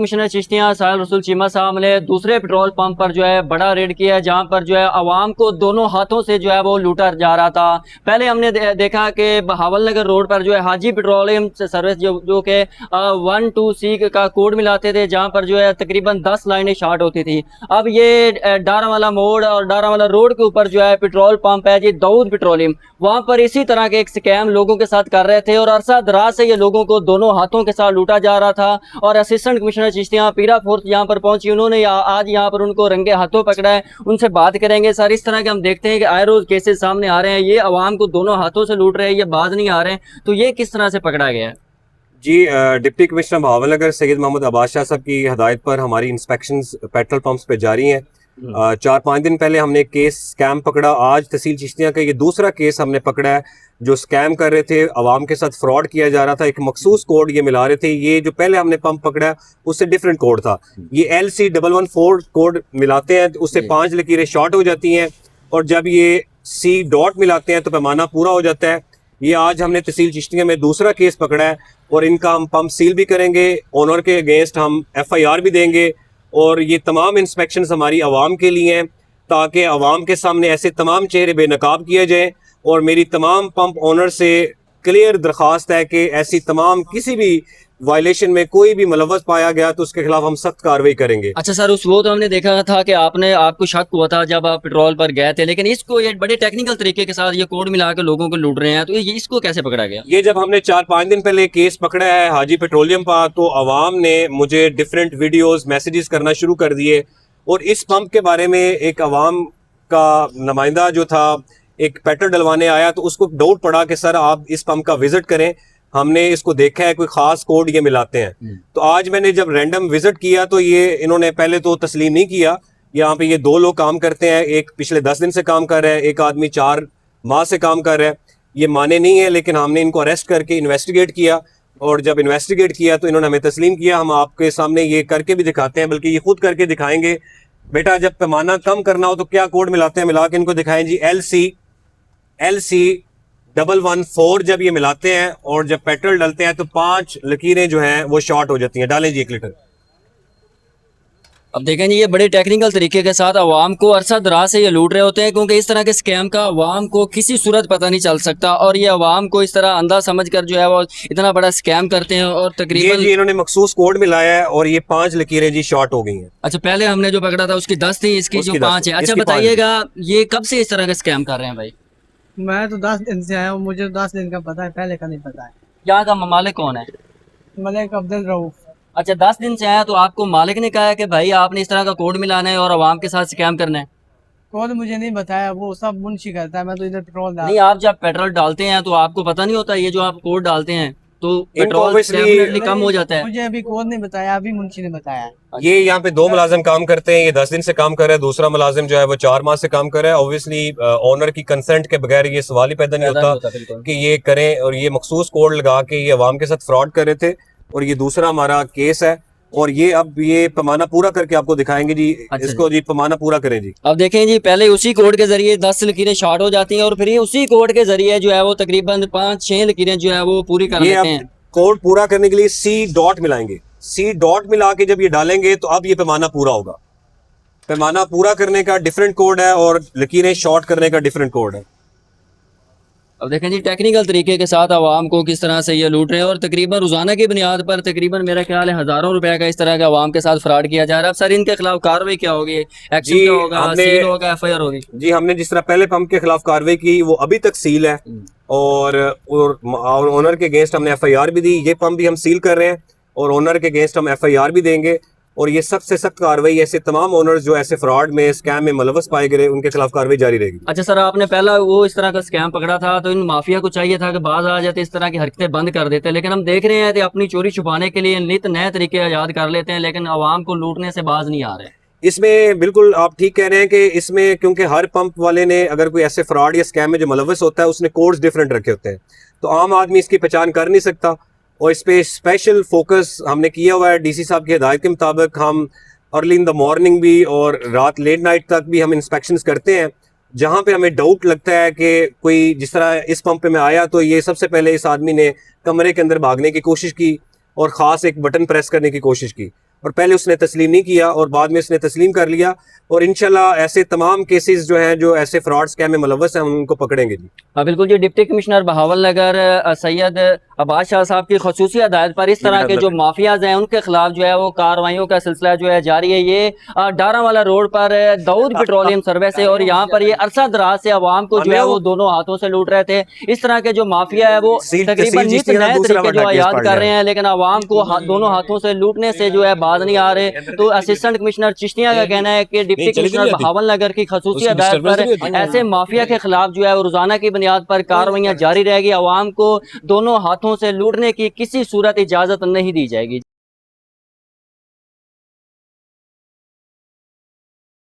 Commissioner Chishtiyan साहिल रसूल चीमा साहब ने दूसरे पेट्रोल पंप पर जो है बड़ा रेड किया है, जहां पर जो है आवाम को दोनों हाथों से जो है वो लूटा जा रहा था। पहले हमने देखा कि बहावल नगर रोड पर जो है हाजी पेट्रोलियम सर्विस जो कि 1-2C का कोड मिलाते थे, जहां पर जो है तकरीबन 10 लाइनें शार्ट होती थी। अब ये डारावाला मोड़ और डारावाला रोड के ऊपर जो है पेट्रोल पंप है जी दाऊद पेट्रोलियम, वहां पर इसी तरह के एक स्कैम लोगों के साथ कर रहे थे और अरसा दराज से ये लोगों को दोनों हाथों के साथ लूटा जा रहा था। और असिस्टेंट कमिश्नर चिश्तियां पीरा फोर्स यहाँ पर पहुंची, उन्होंने आज यहाँ पर उनको रंगे हाथों पकड़ा है। उनसे बात करेंगे। सर, इस तरह के हम देखते हैं कि आए रोज केसेस सामने आ रहे हैं, ये आवाम को दोनों हाथों से लूट रहे हैं, ये बाज नहीं आ रहे हैं, तो ये किस तरह से पकड़ा गया है? जी, डिप्टी कमिश्नर बहावल नगर सैयद मोहम्मद अब्बास शाह साहब की हदायत पर हमारी इंस्पेक्शंस पेट्रोल पंप्स पे जारी हैं। 4-5 दिन पहले हमने केस स्कैम पकड़ा। आज तहसील चिश्तियां का ये दूसरा केस हमने पकड़ा है जो स्कैम कर रहे थे, आवाम के साथ फ्रॉड किया जा रहा था। एक मखसूस कोड ये मिला रहे थे। ये जो पहले हमने पंप पकड़ा उससे डिफरेंट कोड था। ये LC114 कोड मिलाते हैं, उससे 5 लकीरें शॉर्ट हो जाती हैं और जब ये C डॉट मिलाते हैं तो पैमाना पूरा हो जाता है। ये आज हमने तहसील चिश्तियां में दूसरा केस पकड़ा है और इनका हम पंप सील भी करेंगे, ओनर के अगेंस्ट हम FIR भी देंगे। और ये तमाम इंस्पेक्शंस हमारी आवाम के लिए हैं ताकि आवाम के सामने ऐसे तमाम चेहरे बेनकाब किए जाएं। और मेरी तमाम पंप ओनर से क्लियर दरख्वास्त है कि ऐसी तमाम किसी भी वायलेशन में कोई भी मुलव्वस पाया गया तो उसके खिलाफ हम सख्त कार्रवाई करेंगे। अच्छा सर, उस वो तो हमने देखा था कि आपको शक हुआ था जब आप पेट्रोल पर गए थे, लेकिन इसको ये बड़े टेक्निकल तरीके के साथ ये कोड मिला के लोगों को लूट रहे हैं, तो ये इसको कैसे पकड़ा गया? ये जब हमने 4-5 दिन पहले केस पकड़ा है हाजी पेट्रोलियम पर, तो आवाम ने मुझे डिफरेंट वीडियोस मैसेजेस करना शुरू कर दिए और इस पंप के बारे में एक आवाम का नुमाइंदा जो था एक पेट्रोल डलवाने आया तो उसको डाउट पड़ा कि सर आप इस पंप का विजिट करें, हमने इसको देखा है कोई खास कोड ये मिलाते हैं। तो आज मैंने जब रैंडम विजिट किया तो ये इन्होंने पहले तो तस्लीम नहीं किया। यहाँ पे ये 2 लोग काम करते हैं, एक पिछले 10 दिन से काम कर रहा है, एक आदमी 4 माह से काम कर रहा है। ये माने नहीं है, लेकिन हमने इनको अरेस्ट करके इन्वेस्टिगेट किया और जब इन्वेस्टिगेट किया तो इन्होंने हमें तस्लीम किया। हम आपके सामने ये करके भी दिखाते हैं, बल्कि ये खुद करके दिखाएंगे। बेटा, जब पैमाना कम करना हो तो क्या कोड मिलाते हैं, मिला के इनको दिखाएं जी। LC114 जब ये मिलाते हैं और जब पेट्रोल डालते हैं तो 5 लकीरें जो हैं वो शॉर्ट हो जाती हैं। डालें जी 1 लीटर। अब देखें जी, ये बड़े टेक्निकल तरीके के साथ आवाम को अरसा दराज से ये लूट रहे होते हैं, क्योंकि इस तरह के स्कैम का आवाम को किसी सूरत पता नहीं चल सकता और ये आवाम को इस तरह अंधा समझकर जो है वो इतना बड़ा स्कैम करते हैं। और तकरीबन जी इन्होंने मखसूस कोड मिलाया है और ये 5 लकीरें जी शॉर्ट हो गई हैं। अच्छा, पहले हमने जो पकड़ा था उसकी 10 थी, इसकी जो 5 है। अच्छा बताइएगा, ये कब से इस तरह का स्कैम कर रहे हैं भाई? मैं तो 10 दिन से आया हूँ, मुझे 10 दिन का पता है, पहले का नहीं पता है। यहाँ का मालिक कौन है? मलिक अब्दुल रऊफ। अच्छा, 10 दिन से आया तो आपको मालिक ने कहा है कि भाई आपने इस तरह का कोड मिलाना है और आवाम के साथ स्कैम करना है? कौन मुझे नहीं बताया, वो सब मुंशी करता है, मैं तो इधर पेट्रोल डाल। नहीं, आप जब पेट्रोल डालते हैं तो आपको पता नहीं होता ये जो आप कोड डालते हैं तो पेट्रोल obviously डेफिनेटली कम हो जाता है। मुझे अभी कौन नहीं बताया, अभी मुंशी ने बताया। ये यहाँ पे 2 मुलाजिम काम करते हैं, ये 10 दिन से काम कर रहा है, दूसरा मुलाजिम जो है वो 4 माह से काम कर रहा है। ऑब्वियसली ओनर की कंसेंट के बगैर ये सवाल ही पैदा नहीं होता कि ये करें। और ये मखसूस कोड लगा के ये अवाम के साथ फ्रॉड कर रहे थे और ये दूसरा हमारा केस है और ये अब ये पैमाना पूरा करके आपको दिखाएंगे जी। अच्छा इसको जी पैमाना पूरा करें जी। अब देखें जी, पहले उसी कोड के जरिए 10 लकीरें शॉर्ट हो जाती हैं और फिर ये उसी कोड के जरिए जो है वो तकरीबन 5-6 लकीरें जो है वो पूरी कर लेते हैं। कोड पूरा करने के लिए C डॉट मिलाएंगे। C डॉट मिला के जब ये डालेंगे तो अब ये पैमाना पूरा होगा। पैमाना पूरा करने का डिफरेंट कोड है और लकीरें शॉर्ट करने का डिफरेंट कोड है। अब देखें जी, टेक्निकल तरीके के साथ आवाम को किस तरह से ये लूट रहे हैं और तकरीबन रोजाना की बुनियाद पर तकरीबन मेरा ख्याल है हजारों रुपए का इस तरह का आवाम के साथ फ्रॉड किया जा रहा है। अब सर, इनके खिलाफ कार्रवाई क्या होगी? एक्शन क्या होगा? सील होगा, FIR होगी? जी हमने जिस तरह पहले पंप के खिलाफ कार्रवाई की वो अभी तक सील है और ओनर के अगेंस्ट हमने FIR भी दी। ये पंप भी हम सील कर रहे हैं और ओनर के अगेंस्ट हम FIR भी देंगे और ये सबसे सख्त कार्रवाई ऐसे तमाम ओनर्स जो ऐसे फ्रॉड में स्कैम में मुलव्वस पाए गए उनके खिलाफ कार्रवाई जारी रहेगी। अच्छा सर, आपने पहला वो इस तरह का स्कैम पकड़ा था तो इन माफिया को चाहिए था कि बाज आ जाते, इस तरह की हरकतें बंद कर देते, लेकिन हम देख रहे हैं कि अपनी चोरी छुपाने के लिए नित नए तरीके आजाद कर लेते हैं, लेकिन आवाम को लूटने से बाज नहीं आ रहे। इसमें बिल्कुल आप ठीक कह रहे हैं कि इसमें क्योंकि हर पंप वाले ने अगर कोई ऐसे फ्रॉड या स्कैम में जो मुलव्वस होता है उसने कोड्स डिफरेंट रखे होते हैं, तो आम आदमी इसकी पहचान कर नहीं सकता। और इस पे स्पेशल फोकस हमने किया हुआ है। DC साहब की हिदायत के मुताबिक हम अर्ली इन द मॉर्निंग भी और रात लेट नाइट तक भी हम इंस्पेक्शंस करते हैं। जहाँ पे हमें डाउट लगता है कि कोई जिस तरह इस पंप पे में आया तो ये सबसे पहले इस आदमी ने कमरे के अंदर भागने की कोशिश की और ख़ास एक बटन प्रेस करने की कोशिश की और पहले उसने तस्लीम नहीं किया और बाद में इसने तस्लीम कर लिया। और इंशाल्लाह ऐसे तमाम केसेस जो हैं जो ऐसे फ्रॉड स्कैम में मुलव्वस हैं हम उनको पकड़ेंगे जी। बिल्कुल जी। डिप्टी कमिश्नर बहावल नगर सैयद अब्बास शाह साहब की खसूसी हदायत पर इस तरह के जो माफियाज हैं उनके खिलाफ जो है वो कार्रवाइयों का सिलसिला जो है जारी है। ये डारावाला रोड पर दाऊद पेट्रोलियम सर्विस है और यहाँ पर ये अरसा दराज से अवाम को जो है वो दोनों हाथों से लूट रहे थे। इस तरह के जो माफिया है वो तकरीबन नित नए तरीके जो आयात कर रहे हैं, लेकिन अवाम को दोनों हाथों से लूटने से जो है बाज नहीं आ रहे। तो असिस्टेंट कमिश्नर चिश्तिया का कहना है कि डिप्टी कमिश्नर बहावल नगर की खसूसी हदायत पर ऐसे माफिया के खिलाफ जो है वो रोजाना की बुनियाद पर कार्रवाइयां जारी रहेगी। अवाम को दोनों हाथों से लूटने की किसी सूरत इजाजत नहीं दी जाएगी।